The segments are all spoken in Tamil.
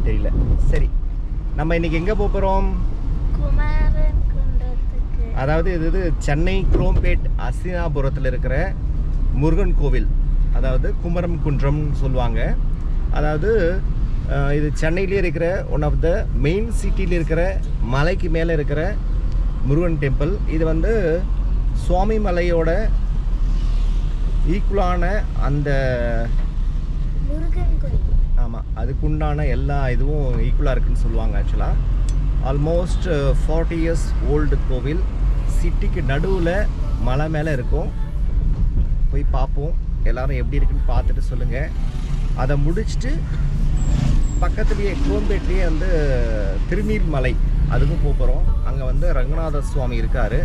தெரியல. சரி, நம்ம இன்னைக்கு எங்கே போகிறோம்? அதாவது இது சென்னை குரோம்பேட் அசினாபுரத்தில் இருக்கிற முருகன் கோவில், அதாவது குமரம் குன்றம்னு சொல்லுவாங்க. அதாவது இது சென்னையிலே இருக்கிற ஒன் ஆஃப் த மெயின் சிட்டியில் இருக்கிற மலைக்கு மேலே இருக்கிற முருகன் டெம்பிள். இது வந்து சுவாமி மலையோட ஈக்குவலான அந்த முருகன் கோயில். ஆமாம், அதுக்குண்டான எல்லா இதுவும் ஈக்குவலாக இருக்குன்னு சொல்லுவாங்க. ஆக்சுவலாக ஆல்மோஸ்ட் 40 இயர்ஸ் ஓல்டு கோவில். சிட்டிக்கு நடுவில் மலை மேலே இருக்கும். போய் பார்ப்போம், எல்லோரும் எப்படி இருக்குன்னு பார்த்துட்டு சொல்லுங்கள். அதை முடிச்சுட்டு பக்கத்துலேயே குரோம்பேட்லேயே வந்து திருநீர் மலை, அதுக்கும் போகிறோம். அங்கே வந்து ரங்கநாத சுவாமி இருக்கார்,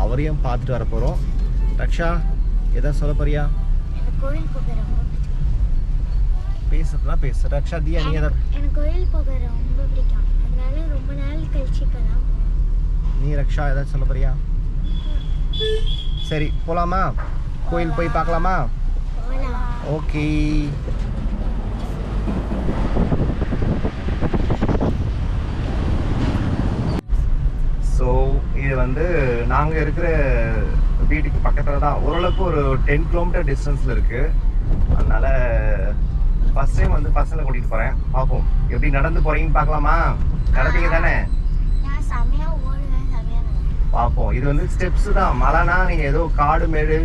அவரையும் பார்த்துட்டு வர போகிறோம். ரக்ஷா, எதாவது சொல்ல போறியா? கோயில் போக ரொம்ப பேசுறதுலாம் பேசு. ரக்ஷா, தியா, நீ எதாவது? எனக்கு கோயில் போக ரொம்ப பிடிக்கும், அதனால ரொம்ப நாள் கழிச்சு போகலாம். நீ ரக்ஷா ஏதாவது சொல்ல போறியா? சரி, போகலாமா? கோயில் போய் பார்க்கலாமா? ஓகே. ஸோ இது வந்து நாங்கள் இருக்கிற வீட்டுக்கு பக்கத்தில் தான், ஓரளவுக்கு ஒரு 10 கிலோமீட்டர் டிஸ்டன்ஸில் இருக்குது. அதனால் ஃபஸ்ட் டைம் வந்து பசங்களை கூட்டிகிட்டு போகிறேன். பார்ப்போம் எப்படி நடந்து போகிறீங்கன்னு பார்க்கலாமா? நடப்பீங்க தானே? பார்ப்போம். இது வந்து ஸ்டெப்ஸு தான். மலைனா நீங்கள் ஏதோ காடு மேடு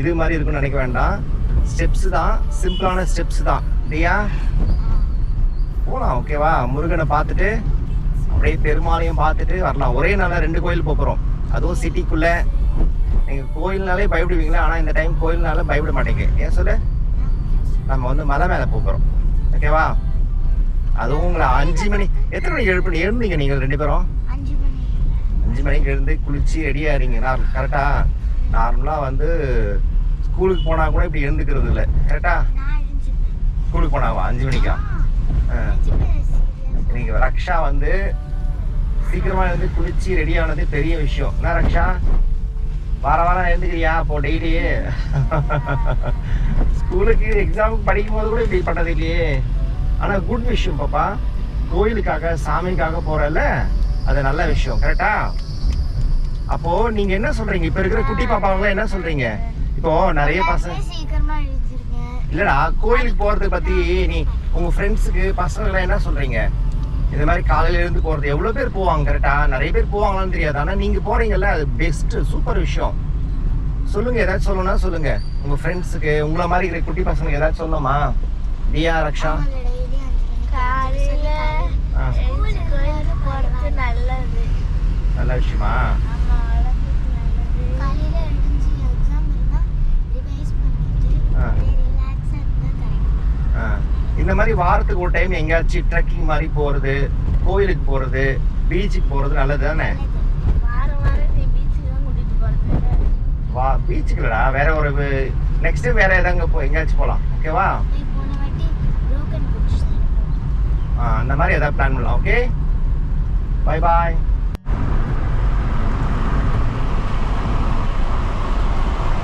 இது மாதிரி இருக்குன்னு நினைக்க வேண்டாம். ஸ்டெப்ஸு தான், சிம்பிளான ஸ்டெப்ஸு தான். இல்லையா? போகலாம், ஓகேவா? முருகனை பார்த்துட்டு அப்படியே பெருமாளையும் பார்த்துட்டு வரலாம். ஒரே நாளில் 2 கோயில் போகிறோம், அதுவும் சிட்டிக்குள்ளே. நீங்கள் கோயில்னாலே பயப்படுவீங்களா? ஆனால் இந்த டைம் கோயில்னால பயப்பட மாட்டேங்க. ஏன் சொல்லு? நம்ம வந்து மலை மேலே போகிறோம், ஓகேவா? அதுவும் உங்களை 5 மணி, எத்தனை மணிக்கு எழுந்தீங்க நீங்கள் 2 பேரும்? 5 மணிக்கு எழுந்து குளிச்சு ரெடியாக இருங்க. கரெக்டாக நார்மலாக வந்து ஸ்கூலுக்கு போனால் கூட இப்படி எழுந்துக்கிறது இல்லை. கரெக்டாக ஸ்கூலுக்கு போனாவா 5 மணிக்கா? நீங்கள் ரக்ஷா வந்து சீக்கிரமாக எழுந்து குளிச்சு ரெடியானது பெரிய விஷயம். என்ன ரக்ஷா, வாரம் எழுந்துக்கிறியா? அப்போ டெய்லியே ஸ்கூலுக்கு எக்ஸாமுக்கு படிக்கும் போது கூட இப்படி பண்ணது இல்லையே. ஆனால் குட் விஷயம் பாப்பா, கோயிலுக்காக சாமிக்காக போகிறல்ல, அது நல்ல விஷயம். கரெக்டா? அப்போ நீங்க என்ன சொல்றீங்க? இப்ப இருக்கிற குட்டி பாப்பாங்க என்ன சொல்றீங்க? இப்போ நிறைய பசங்க இல்லடா, கோயிலுக்கு போறது பத்தி நீ உங்க ஃப்ரெண்ட்ஸுக்கு பசங்க என்ன சொல்றீங்க? இந்த மாதிரி காலையில இருந்து போறது எவ்வளவு பேர் போவாங்க? கரெக்டா? நிறைய பேர் போவாங்களான்னு தெரியாது, ஆனா நீங்க போறீங்கல்ல, அது பெஸ்ட், சூப்பர் விஷயம். சொல்லுங்க, ஏதாச்சும் சொல்லணும்னா சொல்லுங்க. உங்க ஃப்ரெண்ட்ஸுக்கு, உங்களை மாதிரி இருக்கிற குட்டி பசங்க ஏதாச்சும் சொல்லணுமா? தியா, ரக்ஷா? நல்ல விஷயமா? இந்த மாதிரி வாரத்துக்கு ஒரு டைம் எங்கேயாச்சும் ட்ரெக்கிங் மாதிரி போறது, கோயிலுக்கு போறது, பீச்சுக்கு போறது நல்லது தானே? வா, பீச்சுக்குலடா, வேற ஒரு நெக்ஸ்ட் டைம் வேற ஏதாங்க எங்கேயாச்சும் போகலாம், ஓகேவா? அந்த மாதிரி ஏதாவது பிளான் பண்ணலாம். Okay, bye bye.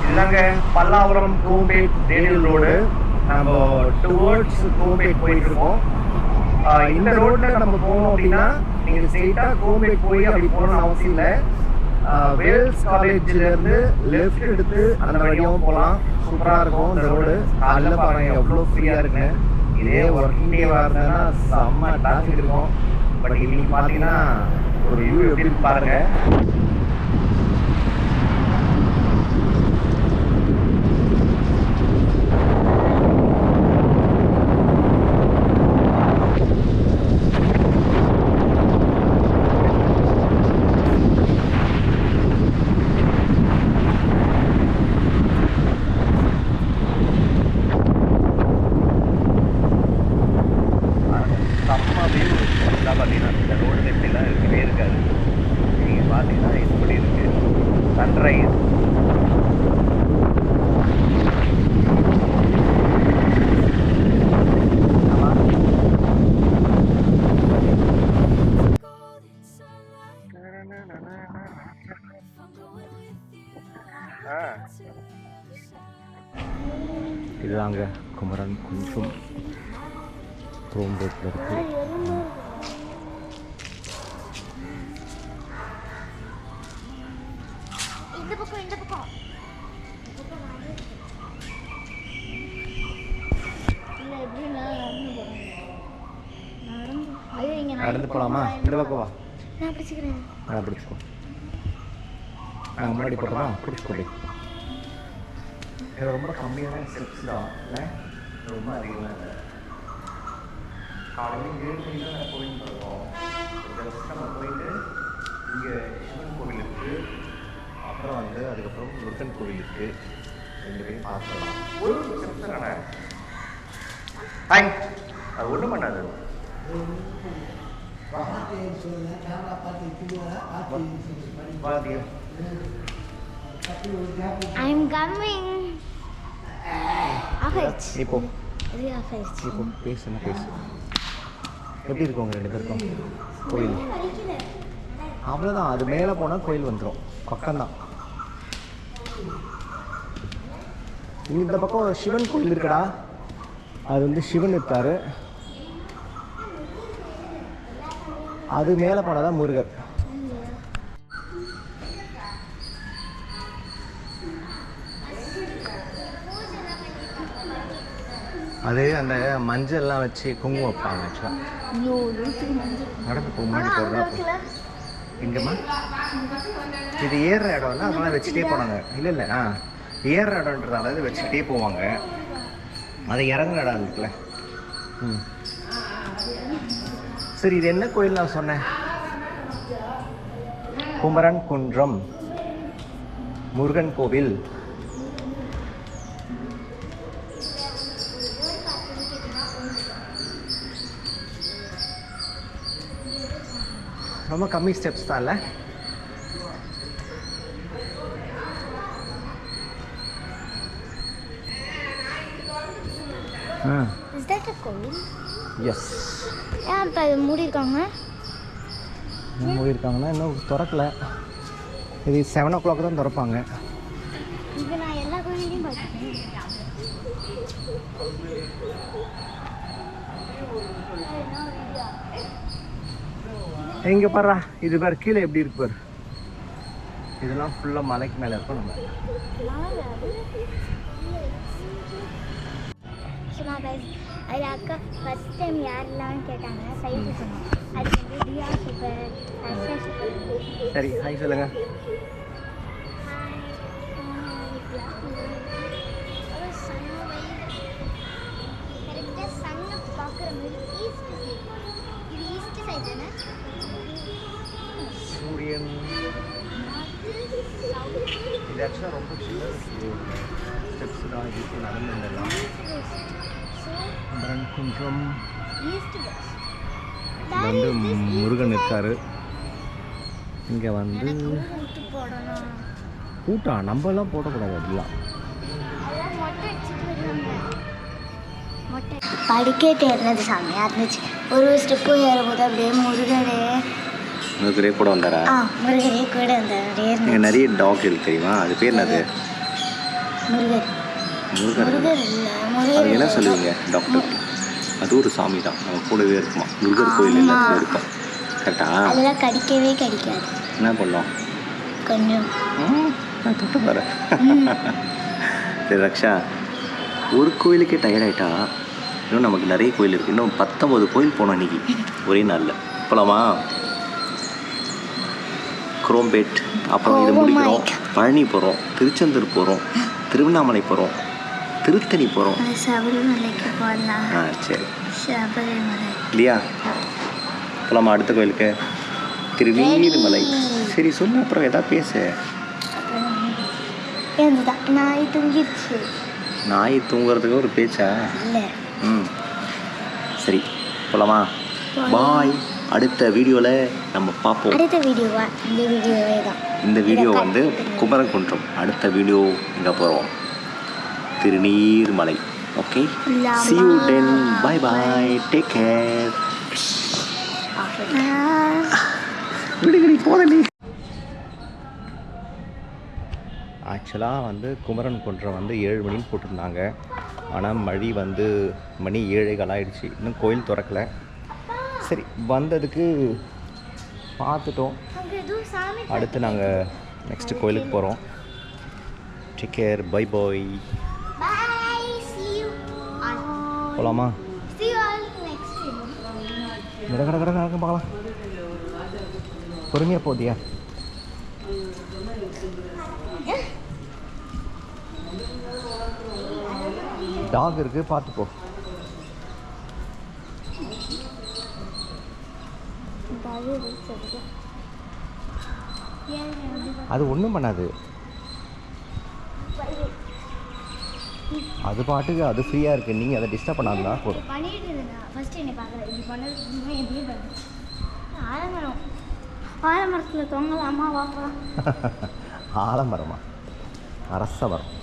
இதுதாங்க பல்லாவரம் குரோம்பேட் டேனியல் ரோடு. நம்ம டுவர்ட்ஸ் குரோம்பேட் போயிட்டு இருக்கோம். இந்த ரோட்ல நம்ம போகணும் அப்படின்னா நீங்க ஸ்ட்ரெயிட்டா குரோம்பேட் போய் அப்படி போகணும்னு அவசியம் இல்லை. வேல்ஸ் காலேஜ்ல இருந்து லெஃப்ட் எடுத்து அந்த வழியாகவும் போகலாம். சூப்பரா இருக்கும் இந்த ரோடு. காலையில் பாருங்க எவ்வளோ ஃப்ரீயா இருக்குங்க. இதே ஒர்க்கிங் டேவா இருந்ததுன்னா செம்ம டிராஃபிக் இருக்கும். பட் இன்னைக்கு பார்த்தீங்கன்னா ஒரு வியூ எப்படி இருக்கு பாருங்க. பார்த்தீங்கன்னா இந்த ரோடு எப்படிலாம் இருக்கவே இருக்காது. நீங்கள் பார்த்தீங்கன்னா இப்படி இருக்கு சன்ரைஸ். இதுதாங்க குமரன் குன்றம் குரோம்பேட்டில் இருக்குது. பக்கம் பக்கம் இல்லை எப்படின்னா நடந்து போகலாமா? இந்த பக்கம் வா. நான் பிடிச்சிக்கிறேன். நான் பிடிச்சிக்கோ. நாங்கள் முன்னாடி போட்டோமா? பிடிச்சிக்கோ. இது ரொம்ப கம்மியான ஸ்டெப்ஸ் தான் இல்லை, ரொம்ப அதிகமாக இல்லை. காலையில் 7 மணிக்கு தான் கோயில் போகிறோம். நம்ம போயிட்டு இங்கே சிவன் கோவில் இருக்குது, அப்புறம் வந்து அதுக்கப்புறம் முருகன் கோவில் இருக்குது. 2 பேரும் பார்த்துக்கலாம். ஒரு ஸ்டெப்ஸ் தானே, அது ஒன்றும் பண்ணாது. I'm coming. இப்போ பேசு எப்படி இருக்கோங்க 2 பேருக்கும் கோயில்? அவ்வளோதான், அது மேலே போனால் கோயில் வந்துடும், பக்கம்தான். இந்த பக்கம் சிவன் கோயில் இருக்குடா, அது வந்து சிவன் இருக்காரு. அது மேலே போனால் தான் முருகர். அது அந்த மஞ்சள்லாம் வச்சு குங்குமம் வைப்பாங்க. நடந்து போக முன்னாடி போடுறா. எங்கம்மா இது ஏறுற இடம்ல, அதெல்லாம் வச்சுட்டே போனாங்க. இல்லை ஏறுற இடம்ன்றதால அது வச்சுக்கிட்டே போவாங்க. அது இறங்குற இடம் இருக்குல்ல. சரி, இது என்ன கோயில் நான் சொன்னேன்? குமரன் குன்றம் முருகன் கோவில். ரொம்ப கம்மி ஸ்டெப்ஸ் தான் இல்லை? Is that a கோவில்? எஸ். ஏன் இப்போ மூடி இருக்காங்க? மூடி இருக்காங்கன்னா இன்னும் திறக்கல. இது 7 o'clock தான் திறப்பாங்க. இது நான் எல்லா கோயிலையும் பார்த்துட்டேன். எங்கே பாரு, இது பாரு கீழே எப்படி இருக்கு பாரு. இதெல்லாம் ஃபுல்லாக மலைக்கு மேலே இருக்கும். நம்ம அது அக்கா ஃபர்ஸ்ட் டைம் யாரெல்லாம் கேட்டாங்க, சைட்டு சொன்னோம். அது வந்து தியா சூப்பர், ஹர்ஷா சூப்பர். சரி, ஹாய் சொல்லுங்க. கரெக்டாக சன்னை பார்க்குற மாதிரி ஈஸ்ட் சைட். இது ஈஸ்ட் சைட் தானே? சூரியன் இது ஆக்சுவலாக ரொம்ப சின்ன ஸ்டெப்ஸ் தான். இதுக்கு நடந்துடலாம். குமரன் குன்றம் வந்து முருகன் இருக்காரு. இங்கே வந்து கூட்டம் நம்மலாம் போடக்கூடாது. அப்படிலாம் படிக்கட்டு ஏறினது செம்மையாக இருந்துச்சு. ஒரு ஸ்டெப்பு ஏறும்போது அப்படியே முருகரே கூட வந்தாரா? முருகரே கூட வந்தார். இங்கே நிறைய டாக் இருக்கு தெரியுமா? அது பேர் என்னது? முருகர். முருகர் இல்லை, அது என்ன சொல்லுவீங்க? டாக்டர். அது ஒரு சாமி தான், நம்ம கூடவே இருக்குமா. முருகர் கோயில் எல்லாத்துலையும் இருக்கும். கரெக்டா? அதெல்லாம் கடிக்கவே கடிக்காது. என்ன பண்ணோம்? கொஞ்சம் தொட்டு பாரு. சரி ரக்ஷா, ஒரு கோயிலுக்கே டயர்டாயிட்டா இன்னும் நமக்கு நிறைய கோயில் இருக்குது. இன்னும் 19 கோயில் போனோம் இன்னைக்கு ஒரே நாளில். போகலாமா? குரோம்பேட், அப்புறம் இது முடிக்கிறோம். பழனி போகிறோம், திருச்செந்தூர் போகிறோம், திருவண்ணாமலை போகிறோம், திருத்தணி போகிறோம். சபரிமலைக்கு போகலாம். சரி, சபரிமலை இல்லையா? போகலாமா அடுத்த கோயிலுக்கு? திருநீர்மலை. சரி சொல்லு, அப்புறம் எதாவது பேசு. நாய் தூங்கிடுச்சு. நாய் தூங்குறதுக்கு ஒரு பேச்சா? இல்லை. சரி போகலாமா? பாய். அடுத்த வீடியோவில் நம்ம பார்ப்போம். அடுத்த வீடியோவா? இந்த வீடியோவே தான். இந்த வீடியோ வந்து குமரன் குன்றம். அடுத்த வீடியோ எங்கே போகிறோம்? Thiruneermalai. Okay, see you then. Bye bye, take care. விடுகடி போதலி. ஆக்சுவலாக வந்து குமரன் குன்றம் வந்து 7 மணின்னு போட்டிருந்தாங்க. ஆனால் மணி வந்து 7:15 ஆயிடுச்சு. இன்னும் கோயில் திறக்கலை. சரி, வந்ததுக்கு பார்த்துட்டோம். அடுத்து நாங்கள் நெக்ஸ்ட்டு கோயிலுக்கு போகிறோம். Take care, bye bye. Bye. See you all. போகலாமா? See you all next video. கடை பார்க்கலாம். பொறுமையாக போதியா? டாக் இருக்கு, பார்த்து போ. அது ஒன்றும் பண்ணாது, அது பாட்டுக்கு அது ஃப்ரீயாக இருக்குது. நீங்கள் அதை டிஸ்டர்ப் பண்ணாதுன்னா போதும். பண்ணிட்டு இருந்தேன் ஃபர்ஸ்ட் என்ன பார்க்குறேன், இப்படி பண்ணது எப்படியே பண்ணு. ஆலமரத்தில் தொங்கலாமா வாங்கலாம். ஆலமரமா? அரச மரம்.